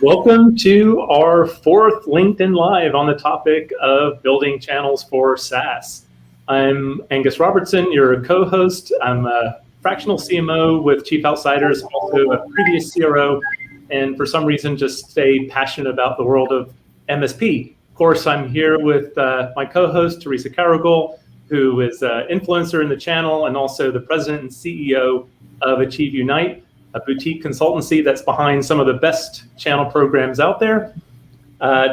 Welcome to our fourth LinkedIn Live on the topic of building channels for SaaS. I'm Angus Robertson, your co-host. I'm a fractional CMO with Chief Outsiders, also a previous CRO, and for some reason just stay passionate about the world of MSP. Of course, I'm here with my co-host, Teresa, who is an influencer in the channel and also the president and CEO of AchieveUnite, a boutique consultancy that's behind some of the best channel programs out there.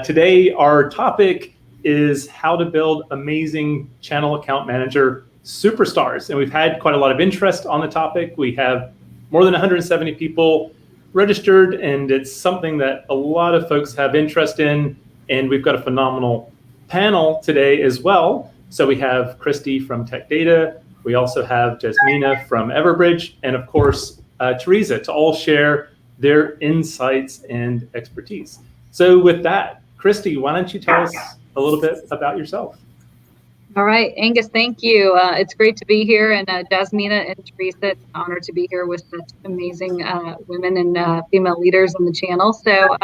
Today, our topic is how to build amazing channel account manager superstars. And we've had quite a lot of interest on the topic. We have more than 170 people registered, and it's something that a lot of folks have interest in. And we've got a phenomenal panel today as well. So we have Christy from Tech Data. We also have Jasmina from Everbridge, and of course, Teresa, to all share their insights and expertise. So with that, Christy, why don't you tell us a little bit about yourself? All right, Angus, thank you. It's great to be here, and Jasmina and Teresa, it's an honor to be here with such amazing women and female leaders on the channel. So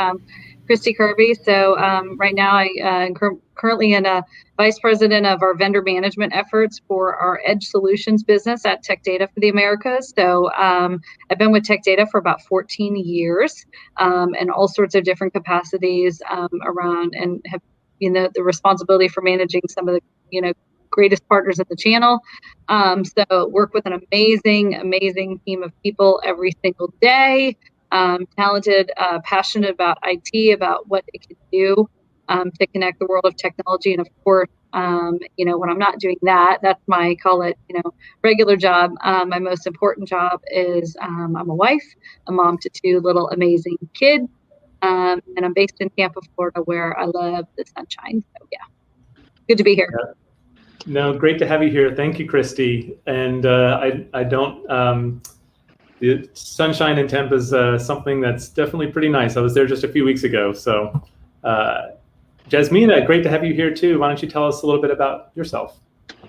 Christy Kirby. So right now I'm currently in a vice president of our vendor management efforts for our Edge Solutions business at Tech Data for the Americas. So I've been with Tech Data for about 14 years in all sorts of different capacities around, and have the responsibility for managing some of the greatest partners in the channel. So work with an amazing team of people every single day. Talented, passionate about IT, about what it can do to connect the world of technology. And of course, when I'm not doing that, that's my, call it, regular job. My most important job is I'm a wife, a mom to two little amazing kids. And I'm based in Tampa, Florida, where I love the sunshine. So yeah, good to be here. Yeah. No, great to have you here. Thank you, Christy. And I don't, the sunshine in Tampa is something that's definitely pretty nice. I was there just a few weeks ago. So Jasmina, great to have you here too. Why don't you tell us a little bit about yourself?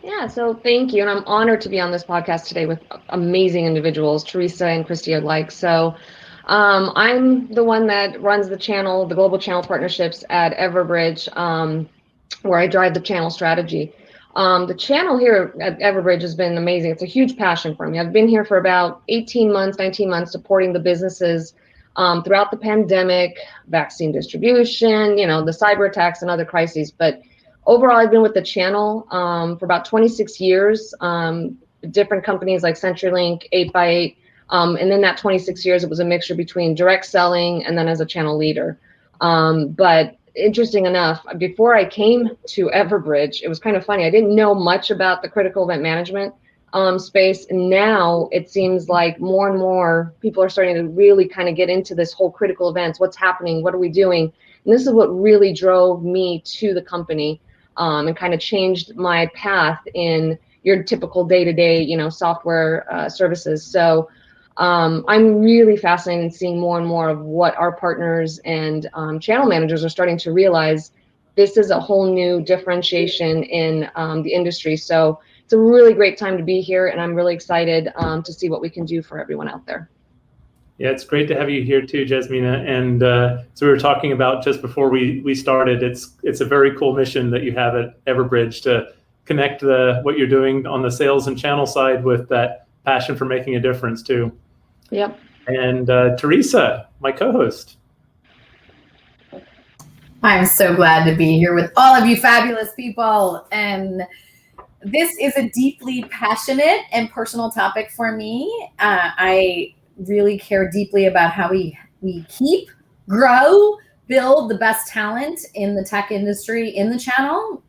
Yeah, so thank you. And I'm honored to be on this podcast today with amazing individuals, Teresa and Christy alike. So I'm the one that runs the channel, the global channel partnerships at Everbridge, where I drive the channel strategy. The channel here at Everbridge has been amazing. It's a huge passion for me. I've been here for about 19 months, supporting the businesses throughout the pandemic, vaccine distribution, the cyber attacks and other crises. But overall, I've been with the channel for about 26 years, different companies like CenturyLink, 8x8. And then that 26 years, it was a mixture between direct selling and then as a channel leader. But interesting enough, before I came to Everbridge, it was kind of funny. I didn't know much about the critical event management space. And now it seems like more and more people are starting to really kind of get into this whole critical events. What's happening? What are we doing? And this is what really drove me to the company and kind of changed my path in your typical day-to-day, software services. So I'm really fascinated in seeing more and more of what our partners and channel managers are starting to realize. This is a whole new differentiation in the industry. So it's a really great time to be here, and I'm really excited to see what we can do for everyone out there. Yeah, it's great to have you here too, Jasmina. And so we were talking about just before we started, it's a very cool mission that you have at Everbridge to connect what you're doing on the sales and channel side with that passion for making a difference too. Yep. And Teresa, my co-host. I'm so glad to be here with all of you fabulous people. And this is a deeply passionate and personal topic for me. I really care deeply about how we keep, grow, build the best talent in the tech industry in the channel.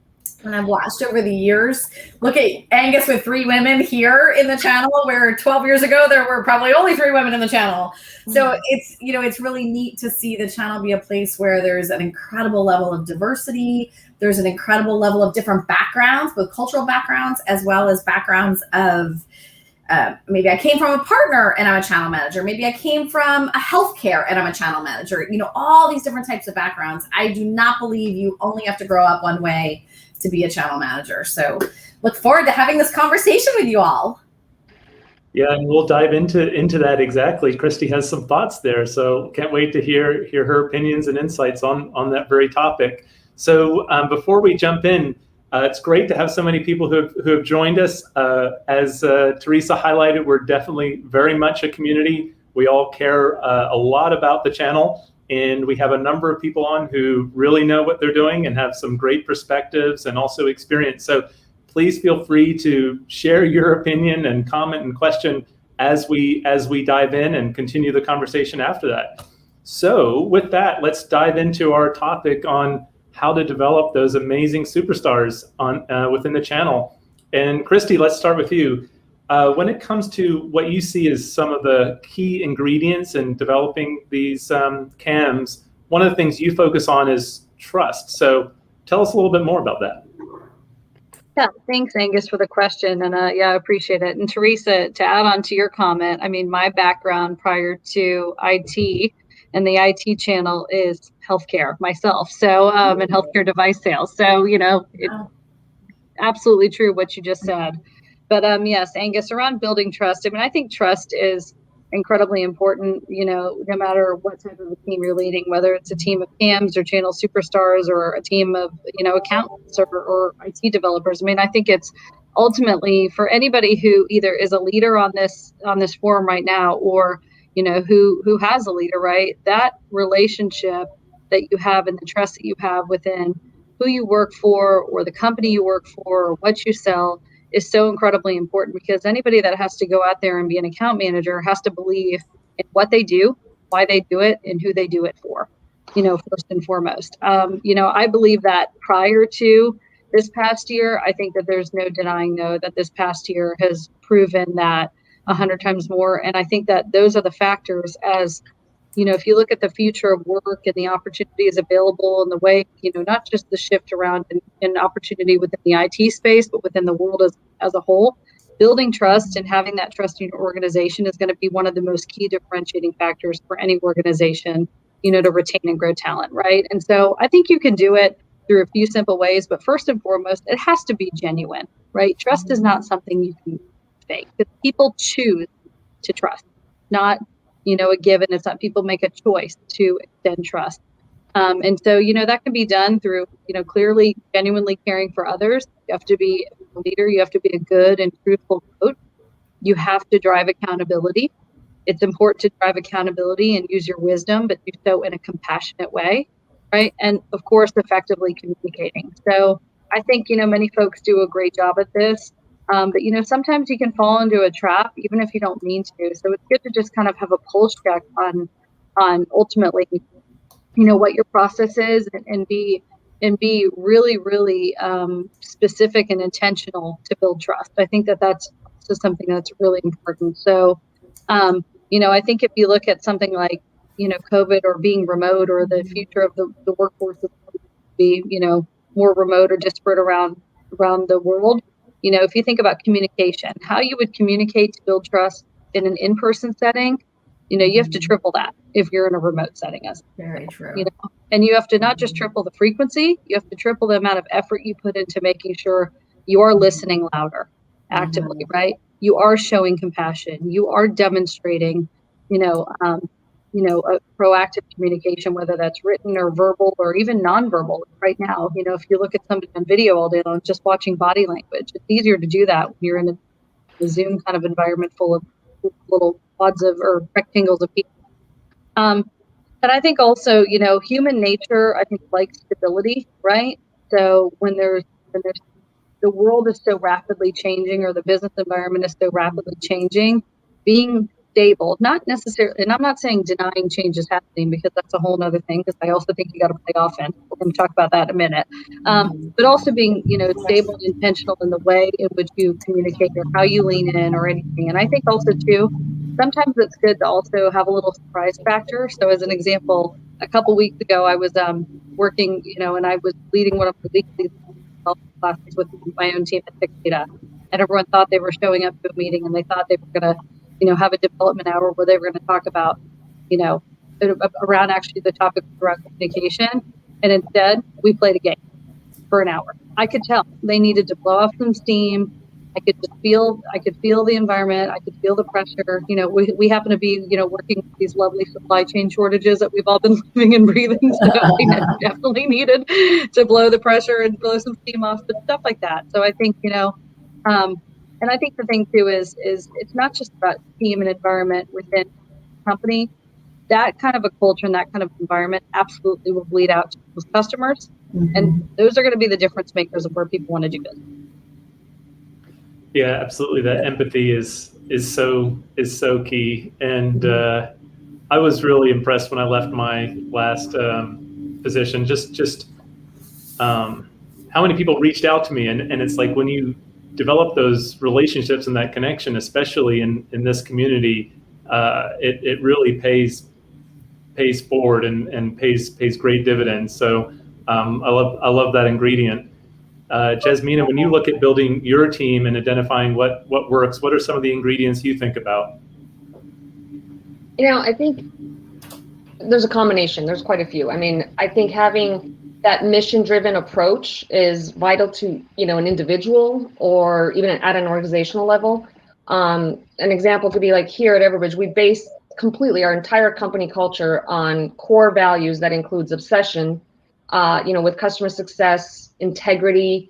And I've watched over the years, look at Angus with 3 women here in the channel, where 12 years ago, there were probably only 3 women in the channel. So it's really neat to see the channel be a place where there's an incredible level of diversity. There's an incredible level of different backgrounds, both cultural backgrounds, as well as backgrounds of maybe I came from a partner and I'm a channel manager. Maybe I came from a healthcare and I'm a channel manager. All these different types of backgrounds. I do not believe you only have to grow up one way to be a channel manager. So look forward to having this conversation with you all. Yeah, and we'll dive into that exactly. Christy has some thoughts there, so can't wait to hear her opinions and insights on that very topic. So before we jump in, it's great to have so many people who have joined us. As Teresa highlighted, we're definitely very much a community. We all care a lot about the channel, and we have a number of people on who really know what they're doing and have some great perspectives and also experience. So please feel free to share your opinion and comment and question as we dive in and continue the conversation after that. So with that, let's dive into our topic on how to develop those amazing superstars on within the channel. And Christy, let's start with you. When it comes to what you see as some of the key ingredients in developing these CAMs, one of the things you focus on is trust. So tell us a little bit more about that. Yeah, thanks, Angus, for the question. And yeah, I appreciate it. And Teresa, to add on to your comment, I mean, my background prior to IT and the IT channel is healthcare myself. So, and healthcare device sales. So, absolutely true what you just said. But yes, Angus, around building trust. I mean, I think trust is incredibly important, no matter what type of a team you're leading, whether it's a team of CAMs or channel superstars or a team of, accountants or IT developers. I mean, I think it's ultimately for anybody who either is a leader on this forum right now or, who has a leader, right? That relationship that you have and the trust that you have within who you work for or the company you work for or what you sell is so incredibly important, because anybody that has to go out there and be an account manager has to believe in what they do, why they do it, and who they do it for, first and foremost. I believe that prior to this past year, I think that there's no denying that this past year has proven that 100 times more. And I think that those are the factors as if you look at the future of work and the opportunities available and the way, not just the shift around in opportunity within the IT space, but within the world as a whole, building trust and having that trust in your organization is going to be one of the most key differentiating factors for any organization, to retain and grow talent, right? And so I think you can do it through a few simple ways, but first and foremost, it has to be genuine, right? Trust is not something you can fake, because people choose to trust, not a given. It's not people make a choice to extend trust. And so, that can be done through, clearly, genuinely caring for others. You have to be a leader. You have to be a good and truthful coach. You have to drive accountability. It's important to drive accountability and use your wisdom, but do so in a compassionate way, right? And of course, effectively communicating. So I think, many folks do a great job at this. But, sometimes you can fall into a trap, even if you don't mean to. So it's good to just kind of have a pulse check on ultimately, what your process is and be really, really specific and intentional to build trust. I think that that's also something that's really important. So, I think if you look at something like, COVID or being remote or the future of the workforce is going to be, more remote or disparate around the world. If you think about communication, how you would communicate to build trust in an in-person setting, you have to triple that if you're in a remote setting. Very true. And you have to not just triple the frequency, you have to triple the amount of effort you put into making sure you are listening louder, actively, right? You are showing compassion. You are demonstrating, a proactive communication, whether that's written or verbal or even nonverbal. Right now, if you look at somebody on video all day long, just watching body language, it's easier to do that when you're in a Zoom kind of environment full of little quads of or rectangles of people. But I think also, human nature, I think, likes stability, right? So when there's the world is so rapidly changing, or the business environment is so rapidly changing, being stable, not necessarily, and I'm not saying denying change is happening, because that's a whole other thing, because I also think you got to play offense. We're going to talk about that in a minute. But also being, stable and intentional in the way in which you communicate or how you lean in or anything. And I think also too, sometimes it's good to also have a little surprise factor. So as an example, a couple weeks ago, I was working, and I was leading one of the weekly classes with my own team at Tech Data, and everyone thought they were showing up to a meeting, and they thought they were going to, have a development hour where they were going to talk about, around actually the topic around communication. And instead, we played a game for an hour. I could tell they needed to blow off some steam, I could feel the environment. I could feel the pressure. You know, we happen to be, you know, working with these lovely supply chain shortages that we've all been living and breathing. So we definitely needed to blow the pressure and blow some steam off, but stuff like that. So I think, you know, and I think the thing too is it's not just about team and environment within the company. That kind of a culture and that kind of environment absolutely will bleed out to those customers. And those are going to be the difference makers of where people want to do business. Yeah, absolutely. That empathy is so key. And I was really impressed when I left my last position, just how many people reached out to me. And it's like when you develop those relationships and that connection, especially in this community, it really pays forward and pays great dividends. So I love that ingredient. Jasmina, when you look at building your team and identifying what works, what are some of the ingredients you think about? You know, I think there's a combination. There's quite a few. I mean, I think having that mission-driven approach is vital to, you know, an individual or even at an organizational level. An example could be like here at Everbridge, we base completely our entire company culture on core values that includes obsession, you know, with customer success, integrity,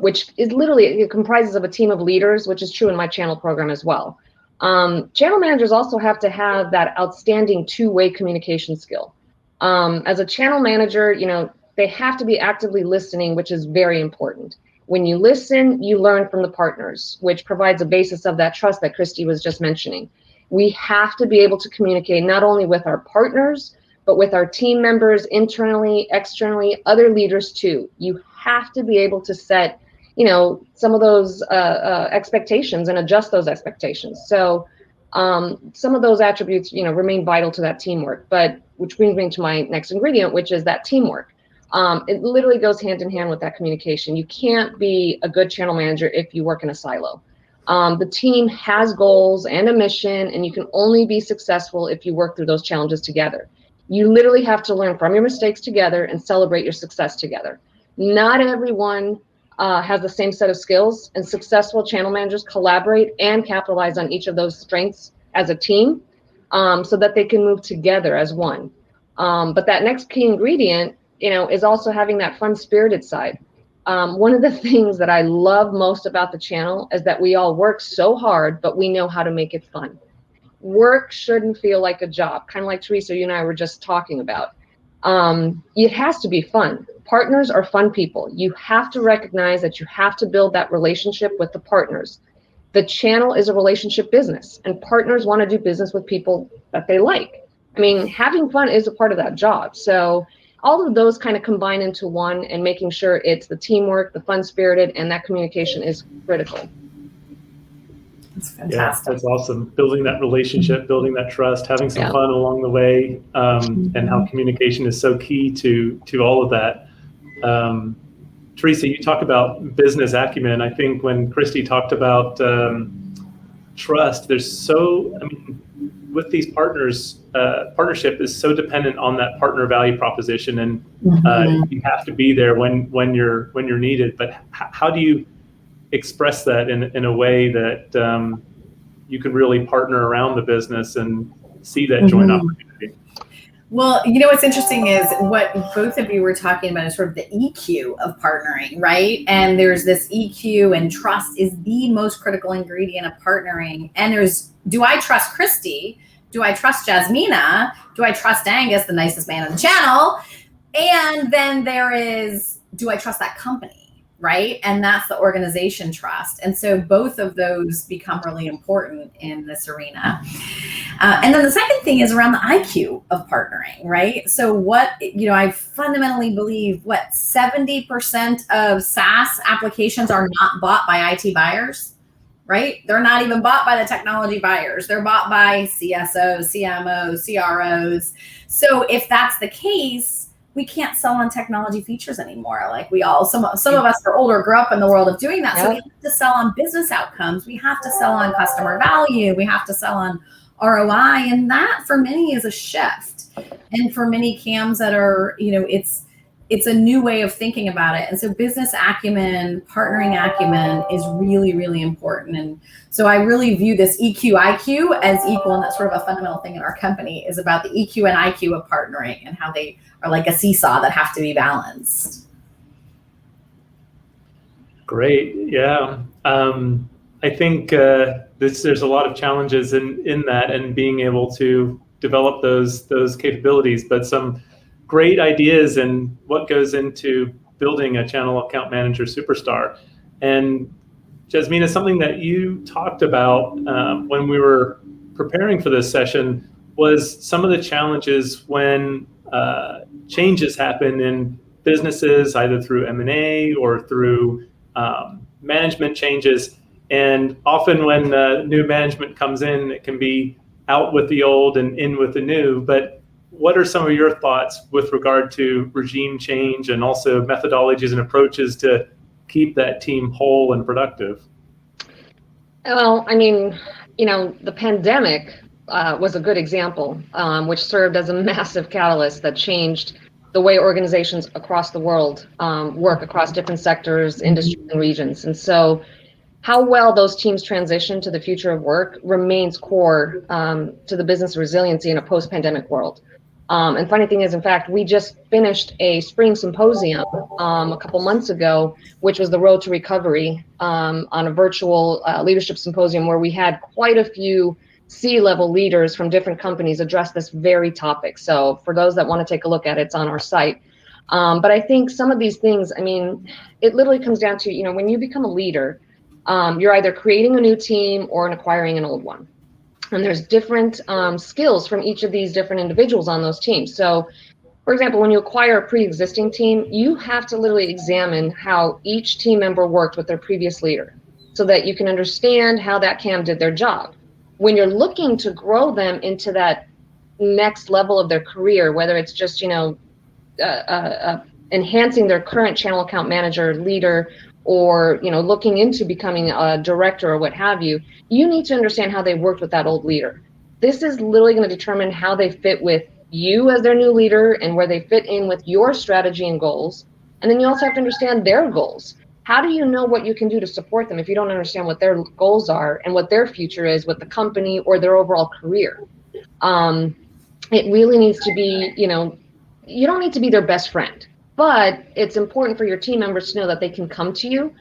which is literally, it comprises of a team of leaders, which is true in my channel program as well. Channel managers also have to have that outstanding two-way communication skill. As a channel manager, you know, they have to be actively listening, which is very important. When you listen, you learn from the partners, which provides a basis of that trust that Christy was just mentioning. We have to be able to communicate not only with our partners, but with our team members internally, externally, other leaders too. You have to be able to set, you know, some of those expectations and adjust those expectations. So some of those attributes, you know, remain vital to that teamwork, but which brings me to my next ingredient, which is that teamwork. It literally goes hand in hand with that communication. You can't be a good channel manager if you work in a silo. The team has goals and a mission, and you can only be successful if you work through those challenges together. You literally have to learn from your mistakes together and celebrate your success together. Not everyone has the same set of skills, and successful channel managers collaborate and capitalize on each of those strengths as a team so that they can move together as one. But that next key ingredient, you know, is also having that fun-spirited side. One of the things that I love most about the channel is that we all work so hard, but we know how to make it fun. Work shouldn't feel like a job, kind of like Teresa, you and I were just talking about. It has to be fun. Partners are fun people. You have to recognize that you have to build that relationship with the partners. The channel is a relationship business, and partners want to do business with people that they like. I mean, having fun is a part of that job. So all of those kind of combine into one, and making sure it's the teamwork, the fun-spirited, and that communication is critical. That's fantastic. Yeah, that's awesome. Building that relationship, building that trust, having some fun along the way, and how communication is so key to all of that. Teresa, you talk about business acumen. I think when Christy talked about trust, with these partners, partnership is so dependent on that partner value proposition, and you have to be there when you're needed. But how do you express that in a way that you can really partner around the business and see that joint opportunity? Well, you know, what's interesting is what both of you were talking about is sort of the EQ of partnering, right? And there's this EQ, and trust is the most critical ingredient of partnering. And there's, do I trust Christy? Do I trust Jasmina? Do I trust Angus, the nicest man on the channel? And then there is, do I trust that company? Right? And that's the organization trust. And so both of those become really important in this arena. And then the second thing is around the IQ of partnering, right? So what, you know, I fundamentally believe 70% of SaaS applications are not bought by IT buyers, right? They're not even bought by the technology buyers. They're bought by CSOs, CMOs, CROs. So if that's the case, we can't sell on technology features anymore. Like we all, some of us are older, grew up in the world of doing that. So we have to sell on business outcomes. We have to sell on customer value. We have to sell on ROI. And that for many is a shift. And for many CAMs that are, you know, it's a new way of thinking about it. And so business acumen, partnering acumen is really, really important. And so I really view this EQ, IQ as equal. And that's sort of a fundamental thing in our company, is about the EQ and IQ of partnering and how they are like a seesaw that have to be balanced. Great. Yeah. I think there's a lot of challenges in that, and being able to develop those capabilities, but some great ideas and what goes into building a channel account manager superstar. And Jasmina, something that you talked about when we were preparing for this session was some of the challenges when changes happen in businesses, either through M&A or through management changes. And often when new management comes in, it can be out with the old and in with the new. But what are some of your thoughts with regard to regime change and also methodologies and approaches to keep that team whole and productive? Well, I mean, the pandemic was a good example, which served as a massive catalyst that changed the way organizations across the world work across different sectors, industries, and regions. And so how well those teams transition to the future of work remains core to the business resiliency in a post-pandemic world. And funny thing is, in fact, we just finished a spring symposium a couple months ago, which was the Road to Recovery, on a virtual leadership symposium where we had quite a few C-level leaders from different companies address this very topic. So for those that want to take a look at it, it's on our site. But I think some of these things, I mean, it literally comes down to, when you become a leader, you're either creating a new team or acquiring an old one. And there's different skills from each of these different individuals on those teams. So, for example, when you acquire a pre-existing team, you have to literally examine how each team member worked with their previous leader so that you can understand how that CAM did their job. When you're looking to grow them into that next level of their career, whether it's just, enhancing their current channel account manager, leader, or looking into becoming a director or what have you, you need to understand how they worked with that old leader. This is literally going to determine how they fit with you as their new leader and where they fit in with your strategy and goals. And then you also have to understand their goals. How do you know what you can do to support them if you don't understand what their goals are and what their future is with the company or their overall career? It really needs to be, you don't need to be their best friend. But it's important for your team members to know that they can come to you,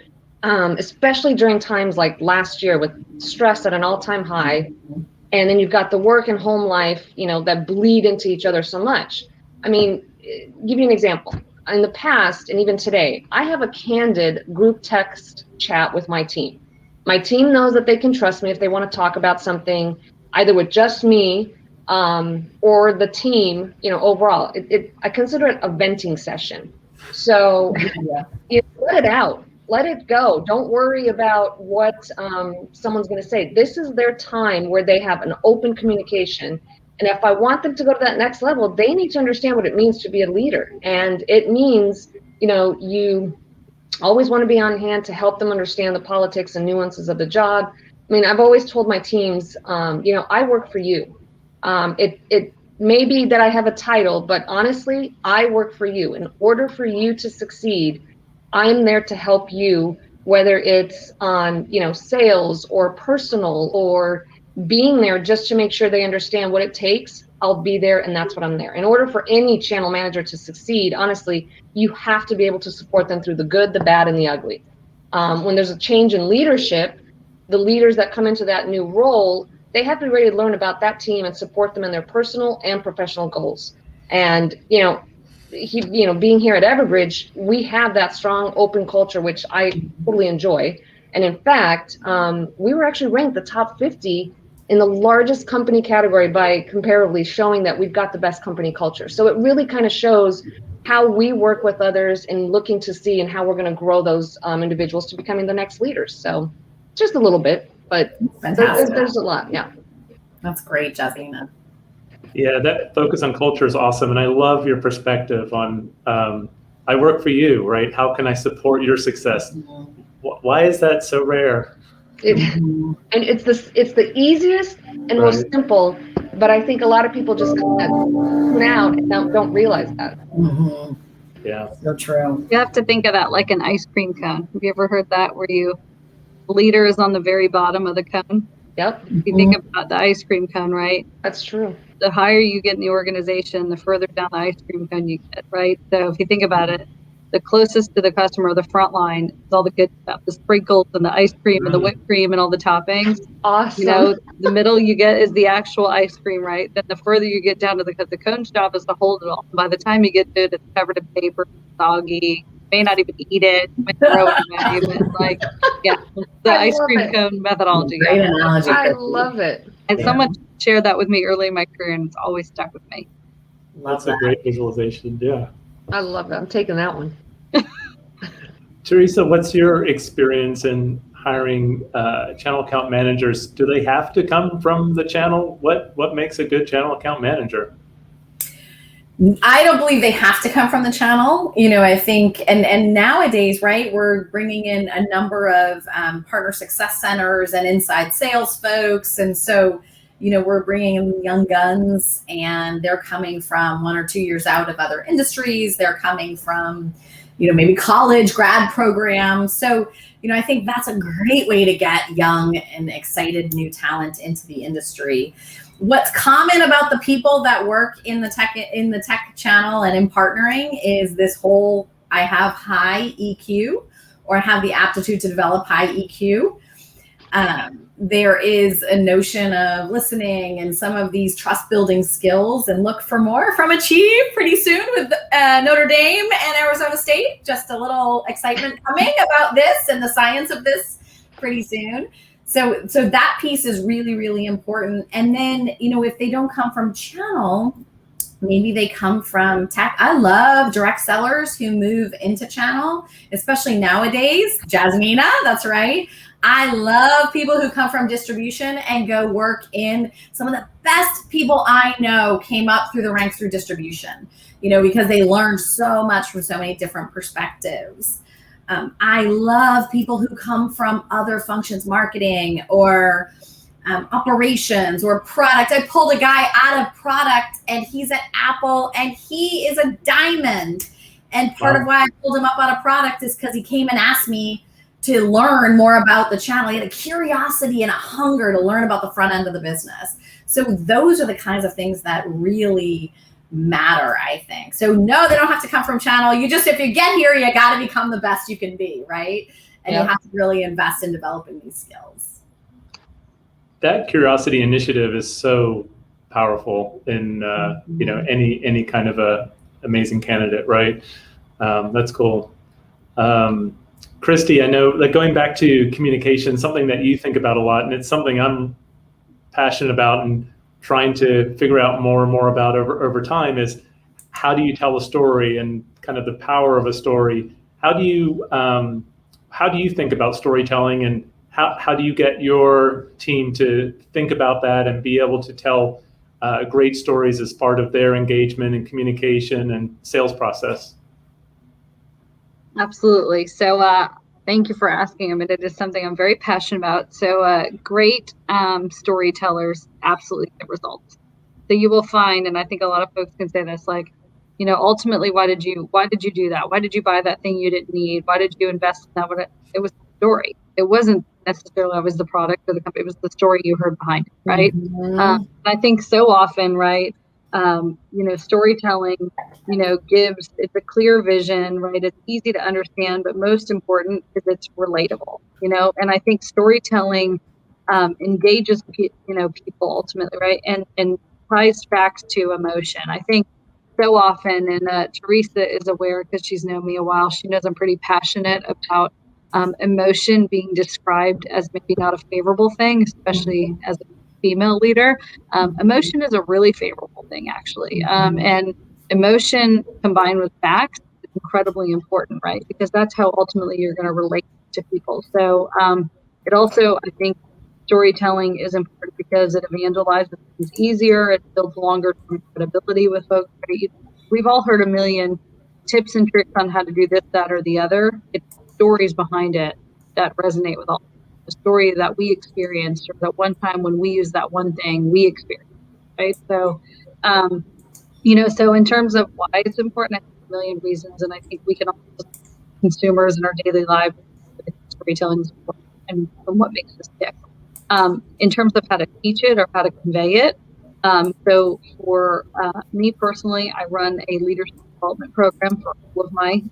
especially during times like last year with stress at an all-time high. And then you've got the work and home life, that bleed into each other so much. I mean, give you an example. In the past, and even today, I have a candid group text chat with my team. My team knows that they can trust me if they want to talk about something, either with just me, or the team, overall. I consider it a venting session. So let it out, let it go. Don't worry about what someone's going to say. This is their time where they have an open communication. And if I want them to go to that next level, they need to understand what it means to be a leader. And it means, you always want to be on hand to help them understand the politics and nuances of the job. I mean, I've always told my teams, I work for you. It may be that I have a title, but honestly, I work for you. In order for you to succeed, I'm there to help you, whether it's on, sales or personal or being there just to make sure they understand what it takes. I'll be there, and that's what I'm there. In order for any channel manager to succeed, honestly, you have to be able to support them through the good, the bad, and the ugly. When there's a change in leadership, the leaders that come into that new role, they have to be ready to learn about that team and support them in their personal and professional goals. And, being here at Everbridge, we have that strong open culture, which I totally enjoy. And in fact, we were actually ranked the top 50 in the largest company category by comparably showing that we've got the best company culture. So it really kind of shows how we work with others and looking to see and how we're going to grow those individuals to becoming the next leaders. So just a little bit, but there's a lot. Yeah. That's great, Jasmina. Yeah, that focus on culture is awesome. And I love your perspective on, I work for you, right? How can I support your success? Why is that so rare? And it's the easiest and most simple, but I think a lot of people just kind of tune out and don't realize that. Yeah. So true. You have to think of that like an ice cream cone. Have you ever heard that, where the leader is on the very bottom of the cone? Yep, You think about the ice cream cone, right? that's true. The higher you get in the organization, the further down the ice cream cone you get, right? So if you think about it, the closest to the customer, the front line, is all the good stuff, the sprinkles and the ice cream and the whipped cream and all the toppings. Awesome. You know, the middle you get is the actual ice cream, right? Then the further you get down to the cone's job is to hold it all. By the time you get to it, it's covered in paper, soggy, may not even eat it, may throw it away, but like, yeah, the I ice love cream it. cone methodology. Great Yeah. analogy. I Christy. love it. And Yeah. someone shared that with me early in my career, and it's always stuck with me. Love That's a great visualization. Yeah. I love that. I'm taking that one. Teresa, what's your experience in hiring channel account managers? Do they have to come from the channel? What makes a good channel account manager? I don't believe they have to come from the channel. You know, I think, and nowadays, right, we're bringing in a number of partner success centers and inside sales folks. And so, you know, we're bringing in young guns, and they're coming from 1 or 2 years out of other industries. They're coming from, you know, maybe college grad programs. So, you know, I think that's a great way to get young and excited new talent into the industry. What's common about the people that work in the tech channel and in partnering is this whole, I have high EQ, or I have the aptitude to develop high EQ. There is a notion of listening and some of these trust building skills, and look for more from Achieve pretty soon with Notre Dame and Arizona State. Just a little excitement coming about this and the science of this pretty soon. So that piece is really, really important. And then, you know, if they don't come from channel, maybe they come from tech. I love direct sellers who move into channel, especially nowadays. Jasmina, that's right. I love people who come from distribution and go work in. Some of the best people I know came up through the ranks through distribution, you know, because they learned so much from so many different perspectives. I love people who come from other functions, marketing or operations or product. I pulled a guy out of product, and he's at Apple, and he is a diamond. And part of why I pulled him up out of product is because he came and asked me to learn more about the channel. He had a curiosity and a hunger to learn about the front end of the business. So those are the kinds of things that really matter, I think. So no, they don't have to come from channel. You just, if you get here, you got to become the best you can be, right? And you have to really invest in developing these skills. That curiosity initiative is so powerful in you know, any kind of a amazing candidate, right? That's cool. Christy, I know, like, going back to communication, something that you think about a lot, and it's something I'm passionate about and trying to figure out more and more about over time, is how do you tell a story and kind of the power of a story? How do you think about storytelling, and how do you get your team to think about that and be able to tell great stories as part of their engagement and communication and sales process? Absolutely. So thank you for asking. I mean, it is something I'm very passionate about. So great storytellers absolutely get results. So you will find, and I think a lot of folks can say this, like, you know, ultimately, why did you do that? Why did you buy that thing you didn't need? Why did you invest in that? It was the story. It wasn't necessarily always the product or the company. It was the story you heard behind it, right? I think so often, right, you know, storytelling, you know, it's a clear vision, right? It's easy to understand, but most important is it's relatable, you know? And I think storytelling engages, you know, people ultimately, right? And ties facts to emotion. I think so often, and Teresa is aware because she's known me a while, she knows I'm pretty passionate about emotion being described as maybe not a favorable thing, especially as a female leader. Emotion is a really favorable thing, actually. And emotion combined with facts is incredibly important, right? Because that's how ultimately you're going to relate to people. So it also, I think, storytelling is important because it evangelizes things easier. It builds longer term credibility with folks. Right? We've all heard a million tips and tricks on how to do this, that, or the other. It's stories behind it that resonate with all. The story that we experienced, or that one time when we used that one thing we experienced, right? So, you know, so in terms of why it's important, million reasons, and I think we can all consumers in our daily lives, storytelling is important and what makes us tick. In terms of how to teach it or how to convey it. So for me personally, I run a leadership development program for all of my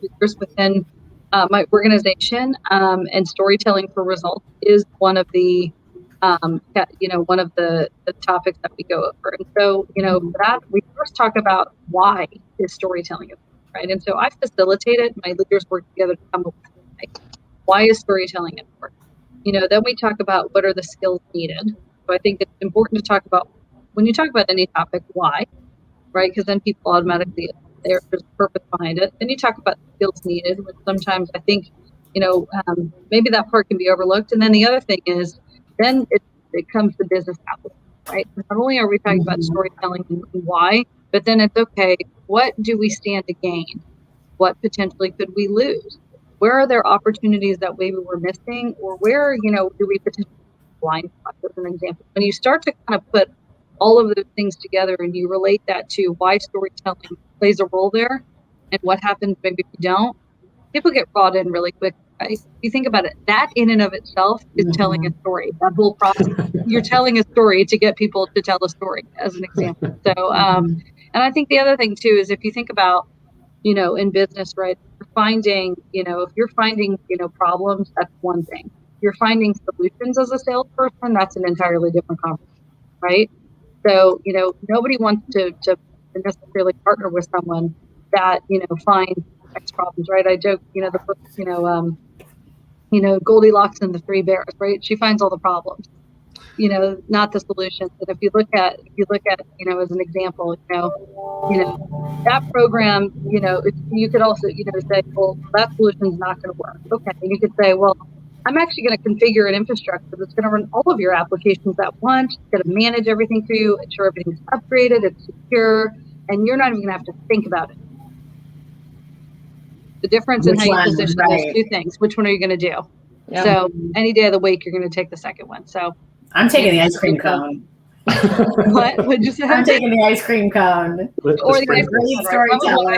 leaders within my organization, and storytelling for results is one of the one of the topics that we go over. And so, for that, we first talk about why is storytelling important, right? And so I facilitate it. My leaders work together to come up with why is storytelling important. Then we talk about what are the skills needed. So I think it's important to talk about, when you talk about any topic, why, right? Because then people automatically, there's a purpose behind it. Then you talk about the skills needed, which sometimes I think, maybe that part can be overlooked. And then the other thing is, then it comes to business application, right? Not only are we talking about storytelling and why, but then it's okay, what do we stand to gain? What potentially could we lose? Where are there opportunities that maybe we're missing, or where, do we potentially blind spots, as an example? When you start to kind of put all of those things together and you relate that to why storytelling plays a role there and what happens maybe if you don't, people get brought in really quick, right? If you think about it, that in and of itself is telling a story. That whole process, you're telling a story to get people to tell a story, as an example. So, and I think the other thing too is, if you think about, in business, right, you're finding, if you're finding, problems, that's one thing. If you're finding solutions as a salesperson, that's an entirely different conversation, right? So, nobody wants to necessarily partner with someone that, finds X problems, right? I joke, the book, Goldilocks and the Three Bears, right? She finds all the problems, not the solutions. And if you look at, as an example, that program, you could also, say, well, that solution's not going to work. Okay. And you could say, well, I'm actually going to configure an infrastructure that's going to run all of your applications at once. It's going to manage everything for you, ensure everything's upgraded, it's secure, and you're not even going to have to think about it. The difference in how you position those two things. Which one are you going to do? Yeah. So any day of the week, you're going to take the second one. So I'm taking the ice cream cone. What would you say? I'm taking the ice cream cone. Or the ice cream storyteller.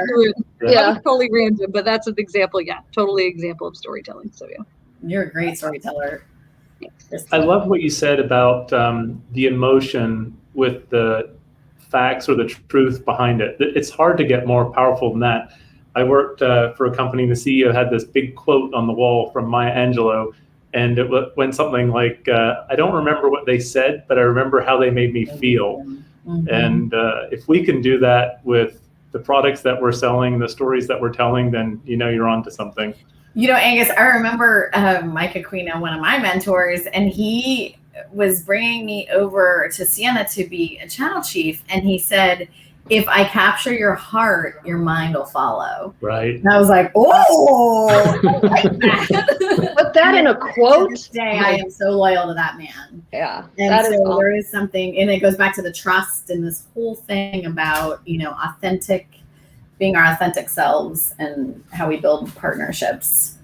Yeah, that was totally random, but that's an example. Yeah, totally example of storytelling. So yeah, you're a great storyteller. I love what you said about the emotion with the facts or the truth behind it. It's hard to get more powerful than that. I worked for a company, and the CEO had this big quote on the wall from Maya Angelou, and it went something like, I don't remember what they said, but I remember how they made me feel. Mm-hmm. And if we can do that with the products that we're selling, the stories that we're telling, then you're onto something. Angus, I remember Mike Aquino, one of my mentors, and he was bringing me over to Siena to be a channel chief, and he said, if I capture your heart, your mind will follow. Right. And I was like, oh, I like that. Put that in a quote. To this day, I am so loyal to that man. Yeah. And so there is something, and it goes back to the trust and this whole thing about, being our authentic selves and how we build partnerships.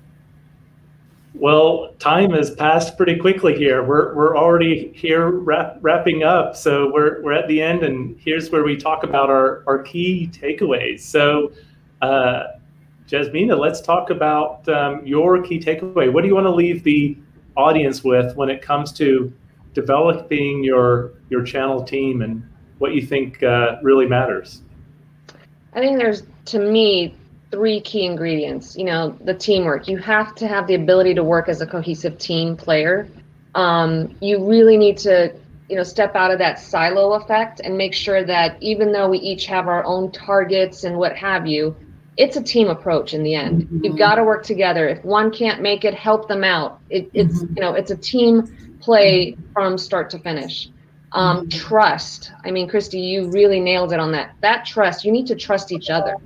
Well, time has passed pretty quickly here. We're already here wrapping up. So we're at the end, and here's where we talk about our key takeaways. So Jasmina, let's talk about your key takeaway. What do you want to leave the audience with when it comes to developing your channel team and what you think really matters? I think there's, to me, 3 key ingredients. The teamwork. You have to have the ability to work as a cohesive team player. You really need to, step out of that silo effect and make sure that even though we each have our own targets and what have you, it's a team approach in the end. Mm-hmm. You've got to work together. If one can't make it, help them out. It's it's a team play from start to finish. Trust. I mean, Christy, you really nailed it on that. That trust, you need to trust each other.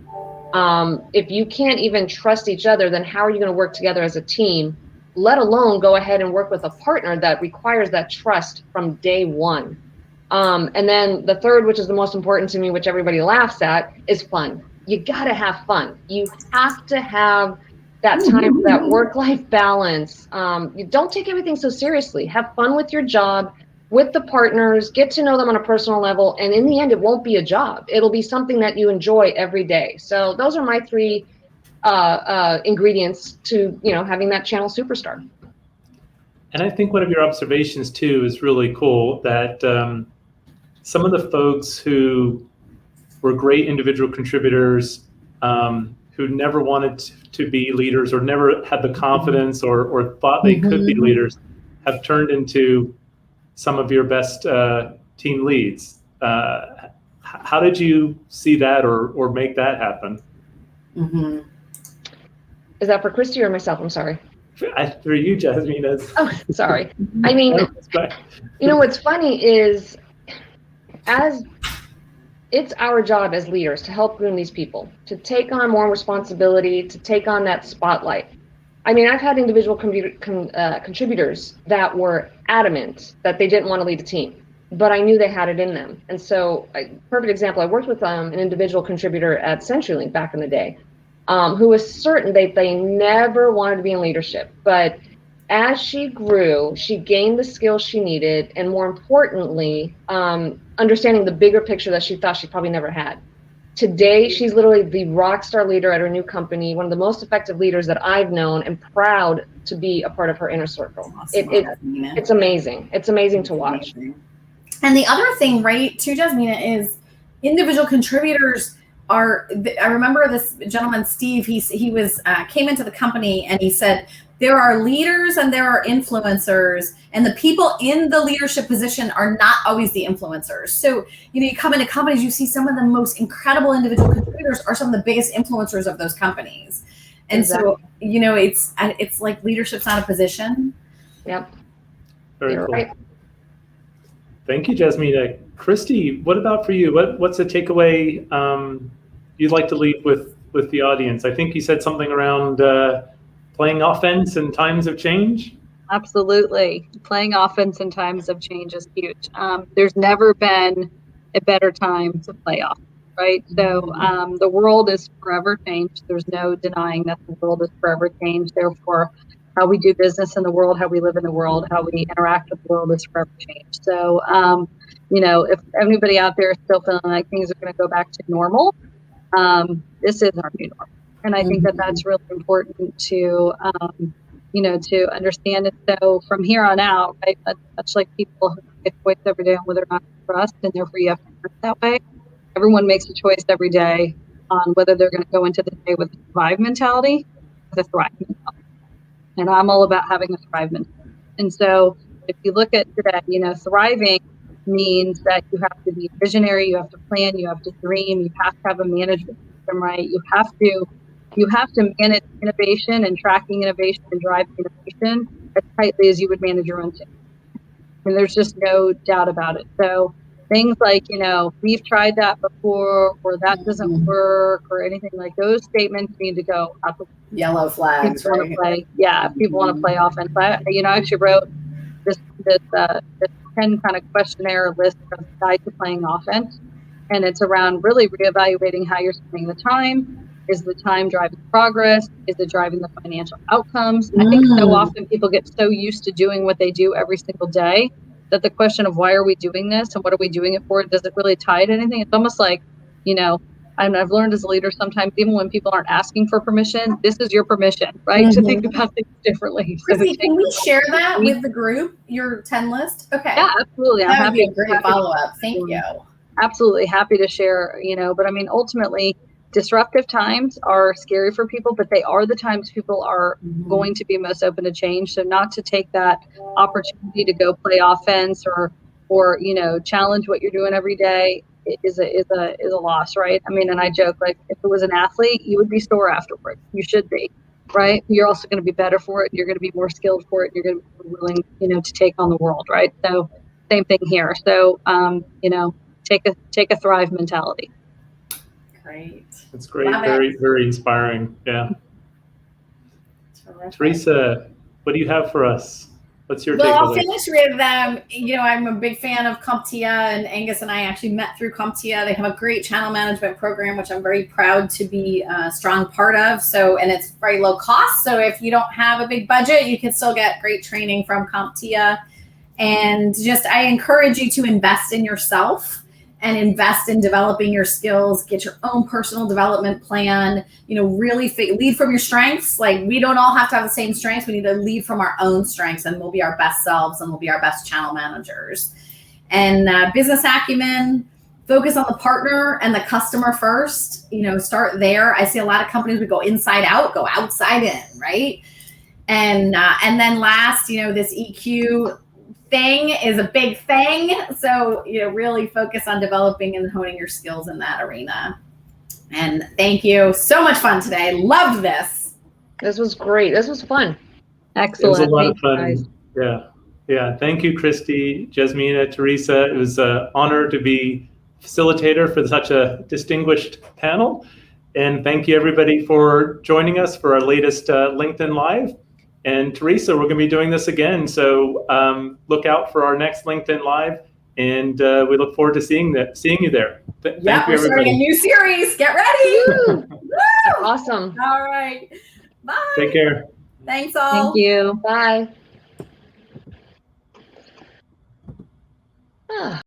If you can't even trust each other, then how are you going to work together as a team, let alone go ahead and work with a partner that requires that trust from day one? And then the third, which is the most important to me, which everybody laughs at, is fun. You got to have fun. You have to have that time for that work-life balance. You don't take everything so seriously. Have fun with your job. with the partners, get to know them on a personal level. And in the end, it won't be a job. It'll be something that you enjoy every day. So those are my three ingredients to, having that channel superstar. And I think one of your observations too is really cool, that some of the folks who were great individual contributors, who never wanted to be leaders or never had the confidence or thought they could be leaders, have turned into some of your best team leads. How did you see that or make that happen? Is that for Christy or myself? I'm sorry. For you, Jasmina. Oh, sorry. I mean, what's funny is, as it's our job as leaders to help groom these people, to take on more responsibility, to take on that spotlight. I mean, I've had individual contributors that were adamant that they didn't want to lead a team, but I knew they had it in them. And so, perfect example, I worked with an individual contributor at CenturyLink back in the day, who was certain that they never wanted to be in leadership. But as she grew, she gained the skills she needed, and more importantly, understanding the bigger picture that she thought she probably never had. Today, she's literally the rock star leader at her new company, one of the most effective leaders that I've known, and proud to be a part of her inner circle. Awesome. It's amazing. It's amazing to watch. And the other thing, right, too, Jasmina, is individual contributors are. I remember this gentleman, Steve. He was came into the company and he said, there are leaders and there are influencers, and the people in the leadership position are not always the influencers. So, you come into companies, you see some of the most incredible individual contributors are some of the biggest influencers of those companies. And exactly. So, it's like leadership's not a position. Yep. Very You're cool. right. Thank you, Jasmina. Christy, what about for you? What's a takeaway you'd like to leave with the audience? I think you said something around playing offense in times of change. Absolutely. Playing offense in times of change is huge. There's never been a better time to play offense, right? So the world is forever changed. There's no denying that the world is forever changed. Therefore, how we do business in the world, how we live in the world, how we interact with the world is forever changed. So, if anybody out there is still feeling like things are going to go back to normal, this is our new normal. And I think that that's really important to, to understand it. So from here on out, right, much like people make a choice every day on whether or not to trust, and therefore you have to work that way. Everyone makes a choice every day on whether they're going to go into the day with a survive mentality or with a thrive mentality. And I'm all about having a thrive mentality. And so if you look at today, thriving means that you have to be visionary, you have to plan, you have to dream, you have to have a management system, right? You have to manage innovation and tracking innovation and driving innovation as tightly as you would manage your own team. And there's just no doubt about it. So things like, we've tried that before, or that doesn't work, or anything like those statements need to go out. Yellow flags, people want to play. Yeah, people want to play offense. I actually wrote this 10 kind of questionnaire list of guide to playing offense, and it's around really reevaluating how you're spending the time. Is the time driving progress? Is it driving the financial outcomes? I think so often people get so used to doing what they do every single day that the question of why are we doing this and what are we doing it for, does it really tie to anything? It's almost like, and I've learned as a leader sometimes, even when people aren't asking for permission, this is your permission, right? To think about things differently. Chrissy, can we share that with the group, your 10 list? Okay. Yeah, absolutely. That would be a great follow-up. Thank you. Absolutely. Happy to share, but I mean, ultimately, disruptive times are scary for people, but they are the times people are going to be most open to change. So not to take that opportunity to go play offense or challenge what you're doing every day is a loss, right? I mean, and I joke, like, if it was an athlete, you would be sore afterward. You should be, right? You're also going to be better for it. You're going to be more skilled for it. You're going to be willing, to take on the world, right? So same thing here. So, take a thrive mentality. Great. That's great. Very, very inspiring. Yeah. Teresa, what do you have for us? What's your takeaway? I'll finish with I'm a big fan of CompTIA, and Angus and I actually met through CompTIA. They have a great channel management program, which I'm very proud to be a strong part of. So, and it's very low cost. So if you don't have a big budget, you can still get great training from CompTIA. And just, I encourage you to invest in yourself and invest in developing your skills, get your own personal development plan, really lead from your strengths. Like, we don't all have to have the same strengths. We need to lead from our own strengths, and we'll be our best selves, and we'll be our best channel managers. And business acumen, focus on the partner and the customer first, start there. I see a lot of companies, we go inside out, go outside in, right? And then last, this EQ thing is a big thing. So, really focus on developing and honing your skills in that arena. And thank you. So much fun today. Loved this. This was great. This was fun. Excellent. It was a lot Thank of fun. you, guys. Yeah. Thank you, Christy, Jasmina, Teresa. It was an honor to be facilitator for such a distinguished panel. And thank you, everybody, for joining us for our latest LinkedIn Live. And Teresa, we're going to be doing this again. So look out for our next LinkedIn Live. And we look forward to seeing you there. Thank you, everybody. We're starting a new series. Get ready. Woo! Awesome. All right. Bye. Take care. Thanks all. Thank you. Bye. Ah.